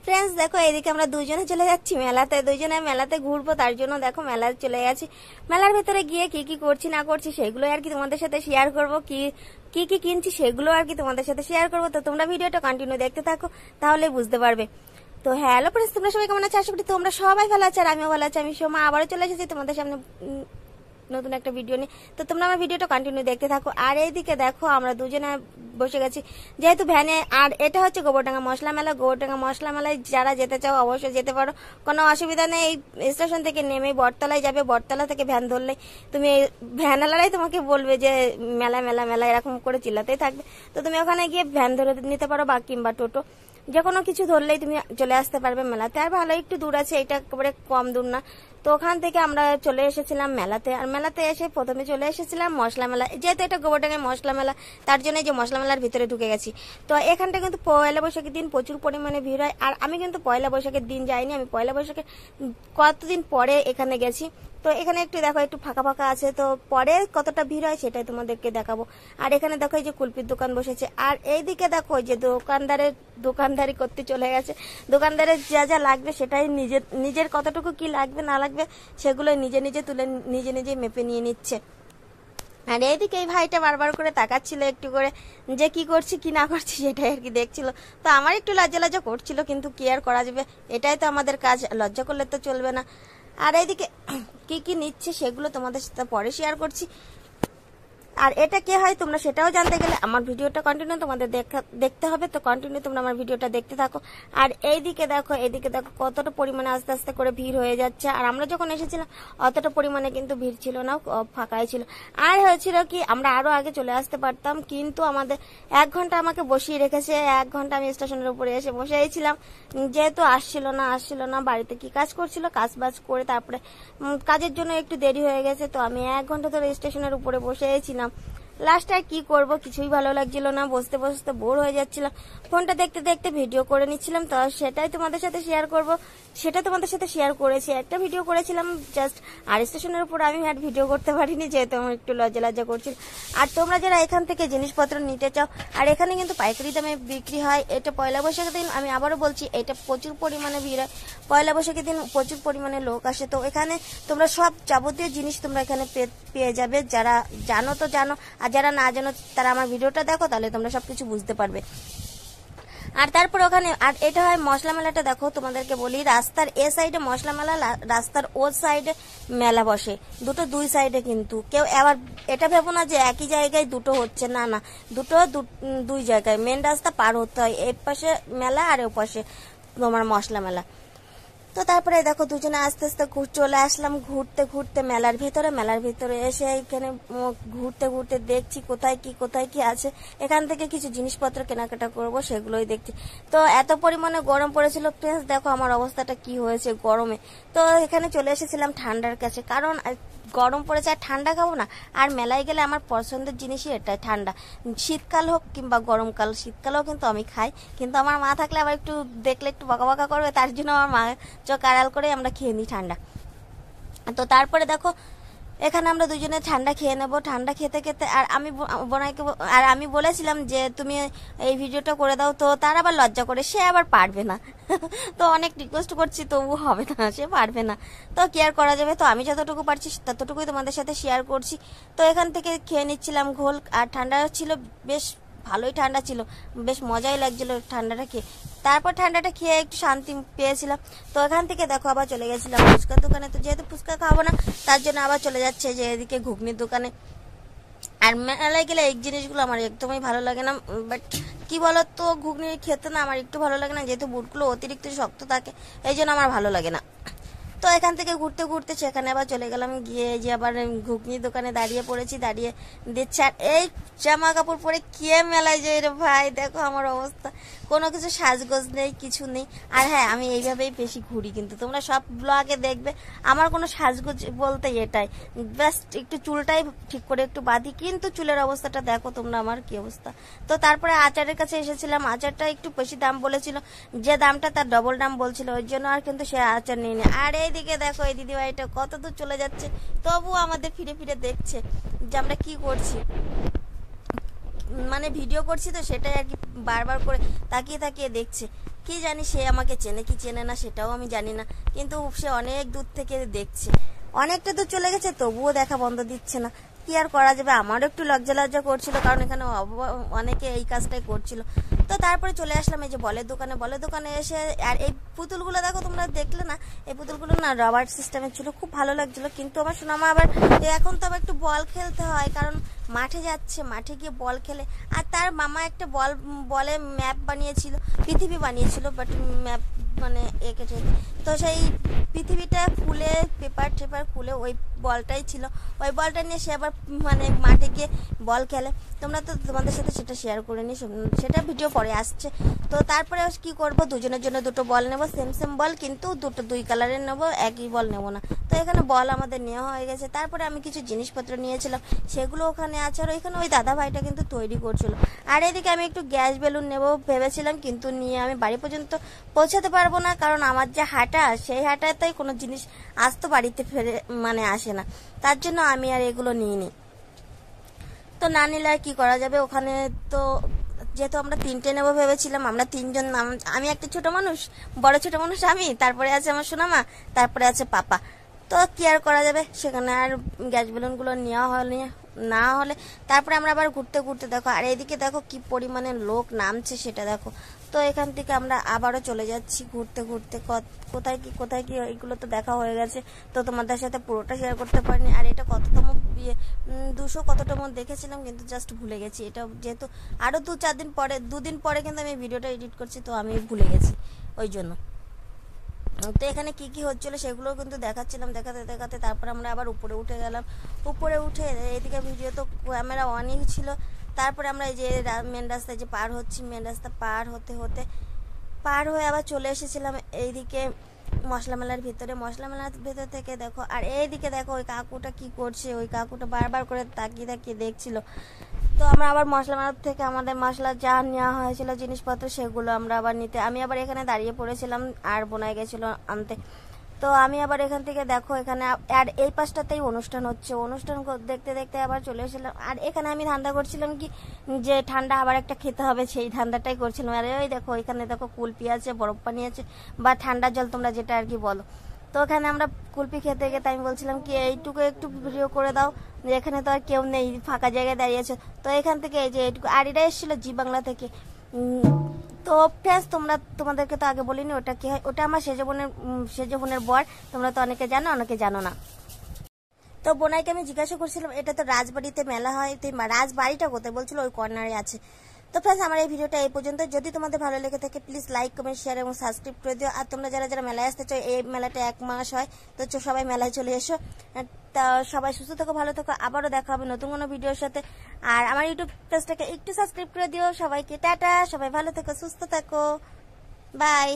Friends দেখো এইদিকে আমরা দুজনে চলে যাচ্ছি মেলাতে, দুজনে মেলাতে ঘুরবো, তার জন্য দেখো মেলায় চলে গেছি। মেলার ভেতরে গিয়ে কি কি করছি না করছি সেগুলো আর কি তোমাদের সাথে শেয়ার করবো, কি কি কিনছি সেগুলো আর কি তোমাদের সাথে শেয়ার করবো। তো তোমরা ভিডিওটা কন্টিনিউ দেখতে থাকো, তাহলে বুঝতে পারবে। তো হ্যালো ফ্রেন্ডস, তোমরা সবাই কেমন আছো? আশা করি তোমরা সবাই ভালো আছো আর আমিও ভালো আছি। আমি সোমা আবারও চলে এসেছি তোমাদের সামনে নতুন একটা ভিডিও নিয়ে। তো তোমরা আমার ভিডিওটা কন্টিনিউ দেখতে থাকো। আর এইদিকে দেখো আমরা দুজনে বসে গেছি যেহেতু ভ্যানে, আর এটা হচ্ছে গোবরডাঙ্গা মশলা মেলা। গোবরডাঙ্গা মশলা মেলায় যারা যেতে চাও অবশ্যই যেতে পারো, কোনো অসুবিধা নেই। স্টেশন থেকে নেমে বটতলায় যাবে, বটতলা থেকে ভ্যান ধরলে তুমি ভ্যানওয়ালারাই তোমাকে বলবে যে মেলা মেলা মেলা এরকম করে চিল্লাতেই থাকবে। তো তুমি ওখানে গিয়ে ভ্যান ধরে নিতে পারো বা কিংবা টোটো, যে কোনো কিছু ধরলেই তুমি চলে আসতে পারবে মেলাতে। আর ভালো একটু দূর আছে, এটা একেবারে কম দূর না। তো ওখান থেকে আমরা চলে এসেছিলাম মেলাতে, আর মেলাতে এসে প্রথমে চলে এসেছিলাম মশলা মেলা। যেহেতু এটা গোবরডাঙ্গায় মশলা মেলা, তার জন্য যে মশলা মেলার ভিতরে ঢুকে গেছি। তো এখানটা কিন্তু পয়লা বৈশাখের দিন প্রচুর পরিমাণে ভিড় হয়, আর আমি কিন্তু পয়লা বৈশাখের দিন যাইনি, আমি পয়লা বৈশাখের কতদিন পরে এখানে গেছি। তো এখানে একটু দেখো একটু ফাঁকা ফাঁকা আছে, তো পরে কতটা ভিড় হয় সেটাই তোমাদেরকে দেখাবো। আর এখানে দেখো এই যে কুলপির দোকান বসেছে, আর এইদিকে দেখো যে দোকানদারি করতে চলে গেছে। দোকানদারের যা যা লাগবে সেটাই নিজের কতটুকু কি লাগবে না লাগবে সেগুলো নিজে নিজে তুলে নিজে মেপে নিয়ে নিচ্ছে। আর এইদিকে এই ভাইটা বারবার করে তাকাচ্ছিল একটু করে, যে কি করছি কি না করছি সেটাই আর কি দেখছিল। তো আমার একটু লজ্জা করছিল, কিন্তু কি আর করা যাবে, এটাই তো আমাদের কাজ, লজ্জা করলে তো চলবে না। আর এইদিকে কি কি নিচ্ছে সেগুলো তোমাদের সাথে পরে শেয়ার করছি। আর এটা কে হয় তোমরা সেটাও জানতে গেলে আমার ভিডিওটা কন্টিনিউ তোমাদের দেখতে হবে। তো কন্টিনিউ তোমরা আমার ভিডিওটা দেখতে থাকো। আর এইদিকে দেখো কতটা পরিমাণে আস্তে আস্তে করে ভিড় হয়ে যাচ্ছে। আর আমরা যখন এসেছিলাম অতটা পরিমাণে কিন্তু ভিড় ছিল না, ফাঁকাই ছিল। আর হয়েছিল কি আমরা আরো আগে চলে আসতে পারতাম, কিন্তু আমাদের 1 ঘন্টা আমাকে বসিয়ে রেখেছে। 1 ঘন্টা আমি স্টেশনের উপরে এসে বসেছিলাম, যেহেতু আসছিল না বাড়িতে কি কাজ করছিল, কাজ বাজ করে তারপরে কাজের জন্য একটু দেরি হয়ে গেছে। তো আমি 1 ঘন্টা ধরে স্টেশনের উপরে বসেছিলাম। লাস্টে কি করব, কিছুই ভালো লাগছিল না, বসতে বসতে বোর হয়ে যাচ্ছিলাম। ফোনটা দেখতে দেখতে ভিডিও করে নিচ্ছিলাম, তো সেটাই তোমাদের সাথে শেয়ার করব। সেটা তোমাদের সাথে শেয়ার করেছি, একটা ভিডিও করেছিলাম জাস্ট। আর স্টেশনের উপর আমি আর ভিডিও করতে পারিনি, যেহেতু আমার একটু লজ্জা করছিল। আর তোমরা যারা এখান থেকে জিনিসপত্র নিতে চাও, আর এখানে কিন্তু পাইকারি দামে বিক্রি হয়। এটা পয়লা বৈশাখের দিন, আমি আবারও বলছি, এটা প্রচুর পরিমাণে ভিড় হয়। পয়লা বৈশাখের দিন প্রচুর পরিমাণে লোক আসে। তো এখানে তোমরা সব যাবতীয় জিনিস তোমরা এখানে পেয়ে যাবে। যারা জানো তো জানো, আর যারা না জানো তারা আমার ভিডিওটা দেখো, তাহলে তোমরা সবকিছু বুঝতে পারবে। আর তারপর ওখানে, আর এটা হয় মশলা মেলাটা। দেখো তোমাদেরকে বলি, রাস্তার এ সাইডে মশলা মেলা, রাস্তার ও সাইডে মেলা বসে, দুই সাইডে। কিন্তু কেউ আবার এটা ভেবো না যে একই জায়গায় দুটো হচ্ছে, না, দুই জায়গায় মেন রাস্তা পার হতে হয়। এই পাশে মেলা আর ও পাশে তোমার মশলা মেলা। তো তারপরে দেখো দুজনে আস্তে আস্তে চলে আসলাম ঘুরতে মেলার ভিতরে এসে এখানে ঘুরতে দেখছি কোথায় কি আছে। এখান থেকে কিছু জিনিসপত্র কেনাকাটা করব, সেগুলোই দেখছি। তো এত পরিমাণে গরম পড়েছিল ফ্রেন্ডস, দেখো আমার অবস্থাটা কি হয়েছে গরমে। তো এখানে চলে এসেছিলাম ঠান্ডার কাছে, কারণ গরম পড়েছে আর ঠান্ডা খাবো না। আর মেলায় গেলে আমার পছন্দের জিনিসই এটাই, ঠান্ডা। শীতকাল হোক কিংবা গরমকাল, শীতকালেও কিন্তু আমি খাই, কিন্তু আমার মা থাকলে আবার একটু দেখলে একটু বকা করবে, তার জন্য আমার মা চোখ আড়াল করে আমরা খেয়ে নিই ঠান্ডা। তো তারপরে দেখো এখানে আমরা দুজনে ঠান্ডা খেয়ে নেবো। ঠান্ডা খেতে আর আমি বোনাইকে আমি বলেছিলাম যে তুমি এই ভিডিওটা করে দাও, তো তার আবার লজ্জা করে, সে আবার পারবে না। তো অনেক রিকোয়েস্ট করছি, তবু হবে না, সে পারবে না। তো কি আর করা যাবে, তো আমি যতটুকু পারছি ততটুকুই তোমাদের সাথে শেয়ার করছি। তো এখান থেকে খেয়ে নিচ্ছিলাম ঘোল, আর ঠান্ডা ছিল, বেশ ভালোই ঠান্ডা ছিল, বেশ মজাই লাগছিল ঠান্ডাটা খেয়ে। তারপর ঠান্ডাটা খেয়ে একটু শান্তি পেয়েছিলাম। তো এখান থেকে দেখো আবার চলে গেছিলাম ফুচকার দোকানে। তো যেহেতু ফুচকা খাবো না, তার জন্য আবার চলে যাচ্ছে যে এদিকে ঘুগনির দোকানে। আর মেলায় গেলে এই জিনিসগুলো আমার একদমই ভালো লাগে না, বাট কি বলতো, ঘুগনি খেতে না আমার একটু ভালো লাগে না, যেহেতু বুটগুলো অতিরিক্ত শক্ত থাকে, এই জন্য আমার ভালো লাগে না। তো এখান থেকে ঘুরতে সেখানে আবার চলে গেলাম, গিয়ে যে আবার ঘুগনির দোকানে দাঁড়িয়ে পড়েছি, দাঁড়িয়ে দিচ্ছে। আর এই জামা কাপড় পরে কে মেলায় যাই রে ভাই, দেখো আমার অবস্থা, কোনো কিছু সাজগোজ নেই, কিছু নেই। আর হ্যাঁ, আমি এইভাবেই বেশি ঘুরি, কিন্তু তোমরা সব ব্লগে দেখবে আমার কোনো সাজগোজ বলতে এটাই, জাস্ট একটু চুলটাই ঠিক করে একটু বাঁধি, কিন্তু চুলের অবস্থাটা দেখো তোমরা আমার কি অবস্থা। তো তারপরে আচারের কাছে এসেছিলাম, আচারটা একটু বেশি দাম বলেছিল, যে দামটা তার ডবল দাম বলছিল, ওই জন্য আর কিন্তু সে আচার নিয়ে নেয়। আর এইদিকে দেখো এই দিদিভাইটা কত দূর চলে যাচ্ছে, তবু আমাদের ফিরে দেখছে যে আমরা কি করছি, মানে ভিডিও করছি, তো সেটাই আর কি বারবার করে তাকিয়ে দেখছে। কি জানি সে আমাকে চেনে কি চেনে না সেটাও আমি জানি না, কিন্তু সে অনেক দূর থেকে দেখছে, অনেকটা দূর চলে গেছে তবুও দেখা বন্ধ দিচ্ছে না। কি আর করা যাবে, আমারও একটু লজ্জা লজ্জা করছিল, কারণ এখানে অনেকে এই কাজটাই করছিল। তো তারপরে চলে আসলাম এই যে বলের দোকানে এসে, আর এই পুতুলগুলো দেখো তোমরা দেখলে না, এই পুতুলগুলো না রবার সিস্টেমের ছিল, খুব ভালো লাগছিল। কিন্তু আমার সোনামা আবার এখন তো আবার একটু বল খেলতে হয়, কারণ মাঠে যাচ্ছে, মাঠে গিয়ে বল খেলে। আর তার মামা একটা বলে ম্যাপ বানিয়েছিল, পৃথিবী বানিয়েছিল, বাট ম্যাপ মানে এঁকেছে। তো সেই পৃথিবীটা খুলে পেপার টেপার খুলে ওই বলটাই ছিল, ওই বলটা নিয়ে সে আবার মানে মাঠে গিয়ে বল খেলে। তোমরা তো তোমাদের সাথে সেটা শেয়ার করে নি, সেটা ভিডিও পরে আসছে। তো তারপরে কি করব, দুজনের জন্য দুটো বল নেব, সেম বল, কিন্তু দুই কালারের নেব, একই বল নেব না। তো এখানে বল আমাদের নেওয়া হয়ে গেছে। তারপরে আমি কিছু জিনিসপত্র নিয়েছিলাম, সেগুলো ওখানে আছে। আর ওইখানে ওই দাদা ভাইটা কিন্তু তৈরি করছিল। আর এদিকে আমি একটু গ্যাস বেলুন নেব ভেবেছিলাম, কিন্তু নিয়ে আমি বাড়ি পর্যন্ত পৌঁছাতে পারবো না, কারণ আমার যে হাঁটা সেই হাঁটাতেই কোনো জিনিস আসতো বাড়িতে ফেরে মানে আসে না, তার জন্য আমি আর এগুলো নিইনি। তো না নিলে আর কি করা যাবে, ওখানে তো যেহেতু আমরা 3টে নেবো ভেবেছিলাম, আমরা 3জন, আমি একটা ছোট মানুষ, বড় ছোট মানুষ আমি, তারপরে আছে আমার সোনামা, তারপরে আছে পাপা। তো কি আর করা যাবে, সেখানে আর গ্যাস বেলুনগুলো নেওয়া হয়নি। না হলে তারপরে আমরা আবার ঘুরতে ঘুরতে দেখো, আর এদিকে দেখো কি পরিমাণে লোক নামছে সেটা দেখো। তো এখান থেকে আমরা আবারও চলে যাচ্ছি ঘুরতে ঘুরতে, কোথায় কি এগুলো তো দেখা হয়ে গেছে, তো তোমাদের সাথে পুরোটা শেয়ার করতে পারিনি। আর এটা কততম 200 কততম দেখেছিলাম, কিন্তু জাস্ট ভুলে গেছি। এটা যেহেতু আরও 2-4 দিন পরে কিন্তু আমি ভিডিওটা এডিট করছি, তো আমি ভুলে গেছি ওই জন্য। তো এখানে কি কি হচ্ছিল সেগুলো কিন্তু দেখাচ্ছিলাম, দেখাতে তারপর আমরা আবার উপরে উঠে গেলাম। উপরে উঠে এদিকে ভিডিও তো ক্যামেরা অনই ছিল। তারপরে আমরা এই যে মেন রাস্তায় যে পার হচ্ছি, মেন রাস্তা পার পার হয়ে আবার চলে এসেছিলাম এইদিকে মশলা মেলার ভিতর থেকে দেখো। আর এইদিকে দেখো ওই কাকুটা কি করছে, ওই কাকুটা বারবার করে তাকিয়ে দেখছিল। তো আমরা আবার মশলা মেলার থেকে আমাদের মশলা যা নেওয়া হয়েছিল জিনিসপত্র সেগুলো আমরা আবার আমি আবার এখানে দাঁড়িয়ে পড়েছিলাম, আর বোনাই গেছিল আনতে। তো আমি আবার এখান থেকে দেখো এখানে, আর এই পাশটাতেই অনুষ্ঠান হচ্ছে, অনুষ্ঠান দেখতে দেখতে আবার চলে এসেছিলাম। আর এখানে আমি ধান্দা করছিলাম কি, যে ঠান্ডা আবার একটা খেতে হবে, সেই ধান্দাটাই করছিলাম। আর ওই দেখো এখানে দেখো কুলপি আছে, বরফ পানি আছে, বা ঠান্ডা জল তোমরা যেটা আর কি বলো। তো ওখানে আমরা কুলপি খেতে গেতে আমি বলছিলাম কি এইটুকু একটু ভিডিও করে দাও, যে এখানে তো আর কেউ নেই, ফাঁকা জায়গায় দাঁড়িয়েছে। তো এখান থেকে এই যে এইটুকু, আর এটা এসেছিল জি বাংলা থেকে। তো ফ্রেন্ডস তোমাদেরকে তো আগে বলিনি ওটা কি হয়, ওটা আমার সেজ বোনের বর, তোমরা তো অনেকে জানো অনেকে জানো না। তো বোনাইকে আমি জিজ্ঞাসা করছিলাম এটা তো রাজবাড়িতে মেলা হয়, তো রাজবাড়িটা কোথায়, বলছিল ওই কর্নারে আছে। তো ফ্রেন্ডস আমার এই ভিডিওটা এই পর্যন্ত। যদি তোমাদের ভালো লেগে থাকে প্লিজ লাইক কমেন্ট শেয়ার এবং সাবস্ক্রাইব করে দিও। আর তোমরা যারা মেলায় আসতে চাও, এই মেলাটা 1 মাস হয়, তো সবাই মেলায় চলে এসো। তা সবাই সুস্থ থাকো, ভালো থাকো, আবারও দেখা হবে নতুন কোনো ভিডিওর সাথে। আর আমার ইউটিউব পেজটাকে একটু সাবস্ক্রাইব করে দিও। সবাইকে টাটা, সবাই ভালো থাকো, সুস্থ থাকো, বাই।